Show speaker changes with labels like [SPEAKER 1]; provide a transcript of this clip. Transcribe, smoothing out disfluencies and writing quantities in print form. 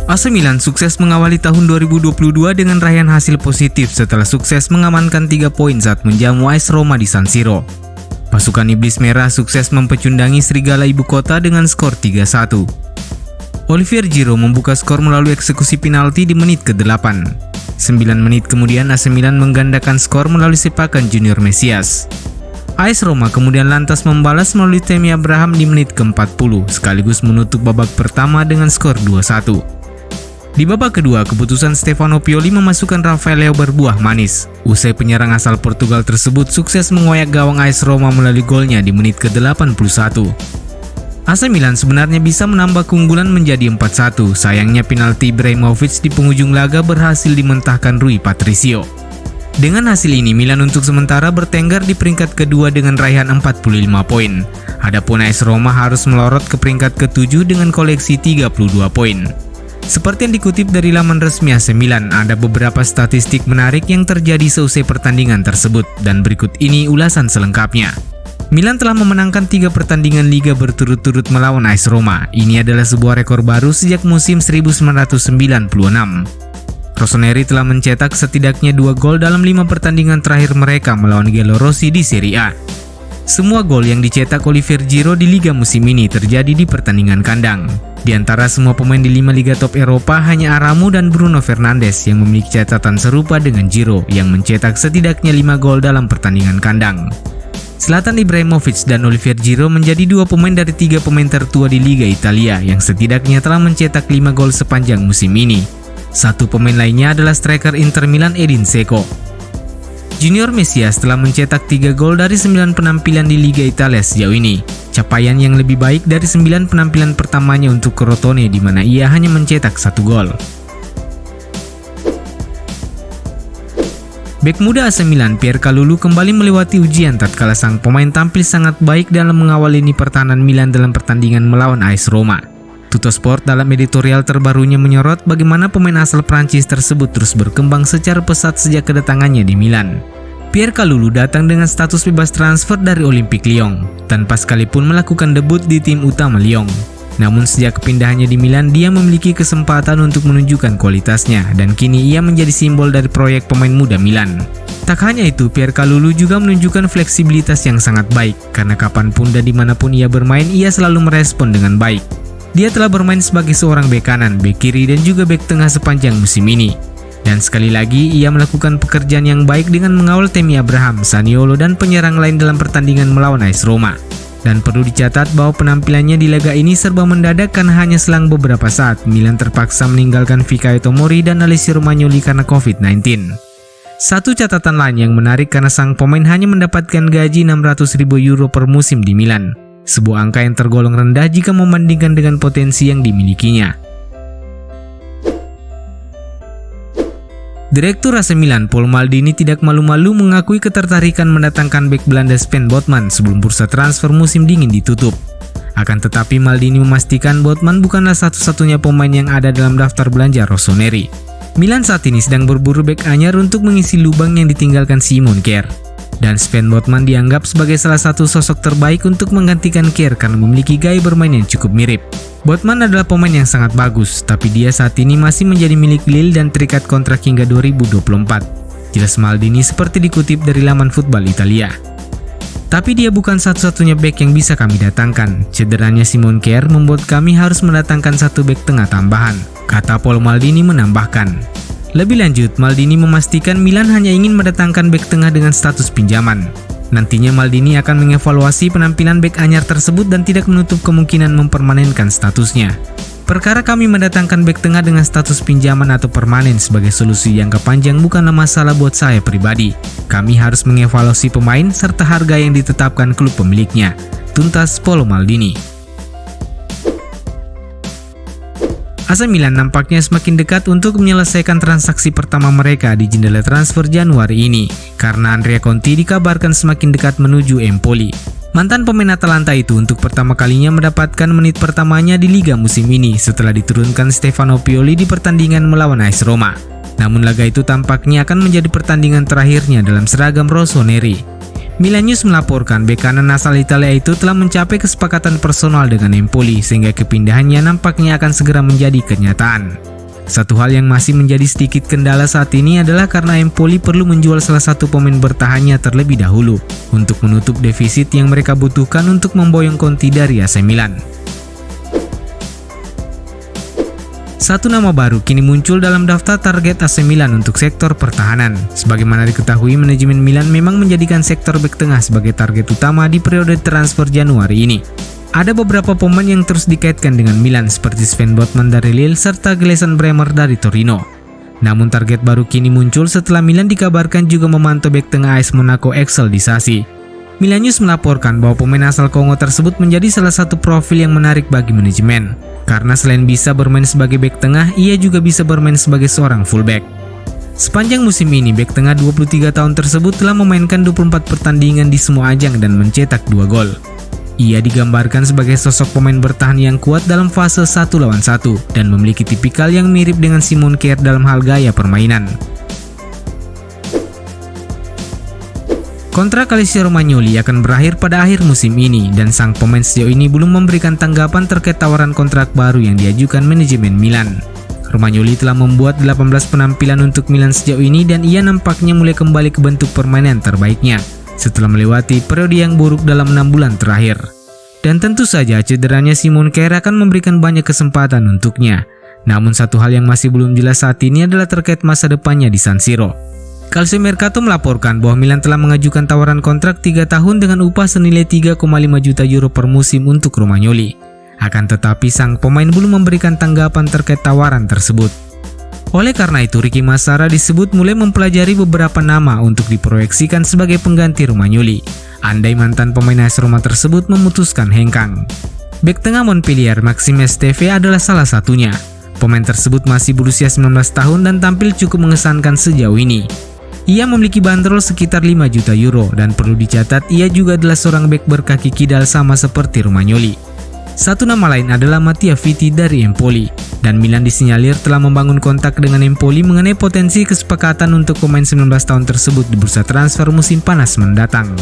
[SPEAKER 1] AC Milan sukses mengawali tahun 2022 dengan raihan hasil positif setelah sukses mengamankan 3 poin saat menjamu AS Roma di San Siro. Pasukan Iblis Merah sukses mempecundangi Serigala Ibu Kota dengan skor 3-1. Olivier Giroud membuka skor melalui eksekusi penalti di menit ke-8. 9 menit kemudian AC Milan menggandakan skor melalui sepakan Junior Mesias. AS Roma kemudian lantas membalas melalui Tammy Abraham di menit ke-40 sekaligus menutup babak pertama dengan skor 2-1. Di babak kedua, keputusan Stefano Pioli memasukkan Rafael Leao berbuah manis. Usai penyerang asal Portugal tersebut sukses mengoyak gawang AS Roma melalui golnya di menit ke-81. AC Milan sebenarnya bisa menambah keunggulan menjadi 4-1. Sayangnya penalti Ibrahimovic di penghujung laga berhasil dimentahkan Rui Patricio. Dengan hasil ini, Milan untuk sementara bertengger di peringkat kedua dengan raihan 45 poin. Adapun AS Roma harus melorot ke peringkat ke-7 dengan koleksi 32 poin. Seperti yang dikutip dari laman resmi AC Milan, ada beberapa statistik menarik yang terjadi seusai pertandingan tersebut, dan berikut ini ulasan selengkapnya. Milan telah memenangkan 3 pertandingan Liga berturut-turut melawan AS Roma. Ini adalah sebuah rekor baru sejak musim 1996. Rossoneri telah mencetak setidaknya 2 gol dalam 5 pertandingan terakhir mereka melawan Giallorossi di Serie A. Semua gol yang dicetak Olivier Giroud di Liga musim ini terjadi di pertandingan kandang. Di antara semua pemain di 5 liga top Eropa, hanya Aramu dan Bruno Fernandes yang memiliki catatan serupa dengan Giroud yang mencetak setidaknya 5 gol dalam pertandingan kandang. Zlatan Ibrahimovic dan Olivier Giroud menjadi 2 pemain dari 3 pemain tertua di Liga Italia yang setidaknya telah mencetak 5 gol sepanjang musim ini. Satu pemain lainnya adalah striker Inter Milan Edin Dzeko. Junior Mesias telah mencetak 3 gol dari 9 penampilan di Liga Italia sejauh ini. Capaian yang lebih baik dari 9 penampilan pertamanya untuk Crotone di mana ia hanya mencetak 1 gol. Bek muda AC Milan Pierre-Kalulu kembali melewati ujian tatkala sang pemain tampil sangat baik dalam mengawal lini pertahanan Milan dalam pertandingan melawan AS Roma. Tuttosport dalam editorial terbarunya menyorot bagaimana pemain asal Prancis tersebut terus berkembang secara pesat sejak kedatangannya di Milan. Pierre-Kalulu datang dengan status bebas transfer dari Olympique Lyon, tanpa sekalipun melakukan debut di tim utama Lyon. Namun sejak kepindahannya di Milan, dia memiliki kesempatan untuk menunjukkan kualitasnya, dan kini ia menjadi simbol dari proyek pemain muda Milan. Tak hanya itu, Pierre-Kalulu juga menunjukkan fleksibilitas yang sangat baik, karena kapanpun dan dimanapun ia bermain, ia selalu merespon dengan baik. Dia telah bermain sebagai seorang bek kanan, bek kiri, dan juga bek tengah sepanjang musim ini. Dan sekali lagi, ia melakukan pekerjaan yang baik dengan mengawal Tammy Abraham, Zaniolo, dan penyerang lain dalam pertandingan melawan AS Roma. Dan perlu dicatat bahwa penampilannya di laga ini serba mendadak karena hanya selang beberapa saat Milan terpaksa meninggalkan Fikayo Tomori dan Alessio Romagnoli karena COVID-19. Satu catatan lain yang menarik karena sang pemain hanya mendapatkan gaji 600.000 euro per musim di Milan. Sebuah angka yang tergolong rendah jika membandingkan dengan potensi yang dimilikinya. Direktur AC Milan Paul Maldini tidak malu-malu mengakui ketertarikan mendatangkan bek Belanda Sven Botman sebelum bursa transfer musim dingin ditutup. Akan tetapi Maldini memastikan Botman bukanlah satu-satunya pemain yang ada dalam daftar belanja Rossoneri. Milan saat ini sedang berburu bek anyar untuk mengisi lubang yang ditinggalkan Simon Kjær. Dan Sven Botman dianggap sebagai salah satu sosok terbaik untuk menggantikan Kjær karena memiliki gaya bermain yang cukup mirip. Botman adalah pemain yang sangat bagus, tapi dia saat ini masih menjadi milik Lille dan terikat kontrak hingga 2024. Jelas Maldini seperti dikutip dari laman Football Italia. Tapi dia bukan satu-satunya bek yang bisa kami datangkan. Cederanya Simon Kjær membuat kami harus mendatangkan satu bek tengah tambahan, kata Paul Maldini menambahkan. Lebih lanjut, Maldini memastikan Milan hanya ingin mendatangkan bek tengah dengan status pinjaman. Nantinya Maldini akan mengevaluasi penampilan bek anyar tersebut dan tidak menutup kemungkinan mempermanenkan statusnya. Perkara kami mendatangkan bek tengah dengan status pinjaman atau permanen sebagai solusi jangka panjang bukanlah masalah buat saya pribadi. Kami harus mengevaluasi pemain serta harga yang ditetapkan klub pemiliknya, tuntas Paul Maldini. AC Milan nampaknya semakin dekat untuk menyelesaikan transaksi pertama mereka di jendela transfer Januari ini, karena Andrea Conti dikabarkan semakin dekat menuju Empoli. Mantan pemain Atalanta itu untuk pertama kalinya mendapatkan menit pertamanya di Liga musim ini setelah diturunkan Stefano Pioli di pertandingan melawan AS Roma. Namun laga itu tampaknya akan menjadi pertandingan terakhirnya dalam seragam Rossoneri. Milan News melaporkan bek kanan asal Italia itu telah mencapai kesepakatan personal dengan Empoli sehingga kepindahannya nampaknya akan segera menjadi kenyataan. Satu hal yang masih menjadi sedikit kendala saat ini adalah karena Empoli perlu menjual salah satu pemain bertahannya terlebih dahulu untuk menutup defisit yang mereka butuhkan untuk memboyong Conti dari AC Milan. Satu nama baru kini muncul dalam daftar target AC Milan untuk sektor pertahanan. Sebagaimana diketahui, manajemen Milan memang menjadikan sektor bek tengah sebagai target utama di periode transfer Januari ini. Ada beberapa pemain yang terus dikaitkan dengan Milan seperti Sven Botman dari Lille serta Gleison Bremer dari Torino. Namun target baru kini muncul setelah Milan dikabarkan juga memantau bek tengah AS Monaco Axel Disasi. Milan News melaporkan bahwa pemain asal Kongo tersebut menjadi salah satu profil yang menarik bagi manajemen. Karena selain bisa bermain sebagai bek tengah, ia juga bisa bermain sebagai seorang fullback. Sepanjang musim ini, bek tengah 23 tahun tersebut telah memainkan 24 pertandingan di semua ajang dan mencetak 2 gol. Ia digambarkan sebagai sosok pemain bertahan yang kuat dalam fase 1 lawan 1 dan memiliki tipikal yang mirip dengan Simon Kjaer dalam hal gaya permainan. Kontrak Alessio Romagnoli akan berakhir pada akhir musim ini dan sang pemain sejauh ini belum memberikan tanggapan terkait tawaran kontrak baru yang diajukan manajemen Milan. Romagnoli telah membuat 18 penampilan untuk Milan sejauh ini dan ia nampaknya mulai kembali ke bentuk permainan terbaiknya setelah melewati periode yang buruk dalam 6 bulan terakhir. Dan tentu saja cederanya Simon Kjaer akan memberikan banyak kesempatan untuknya. Namun satu hal yang masih belum jelas saat ini adalah terkait masa depannya di San Siro. Calciomercato melaporkan bahwa Milan telah mengajukan tawaran kontrak 3 tahun dengan upah senilai 3,5 juta euro per musim untuk Romagnoli. Akan tetapi sang pemain belum memberikan tanggapan terkait tawaran tersebut. Oleh karena itu, Ricky Massara disebut mulai mempelajari beberapa nama untuk diproyeksikan sebagai pengganti Romagnoli, andai mantan pemain AS Roma tersebut memutuskan hengkang. Bek tengah Montpellier Maxime Esteve adalah salah satunya. Pemain tersebut masih berusia 19 tahun dan tampil cukup mengesankan sejauh ini. Ia memiliki bandrol sekitar 5 juta euro dan perlu dicatat ia juga adalah seorang bek berkaki kidal sama seperti Romagnoli. Satu nama lain adalah Mattia Vitti dari Empoli, dan Milan disinyalir telah membangun kontak dengan Empoli mengenai potensi kesepakatan untuk pemain 19 tahun tersebut di bursa transfer musim panas mendatang.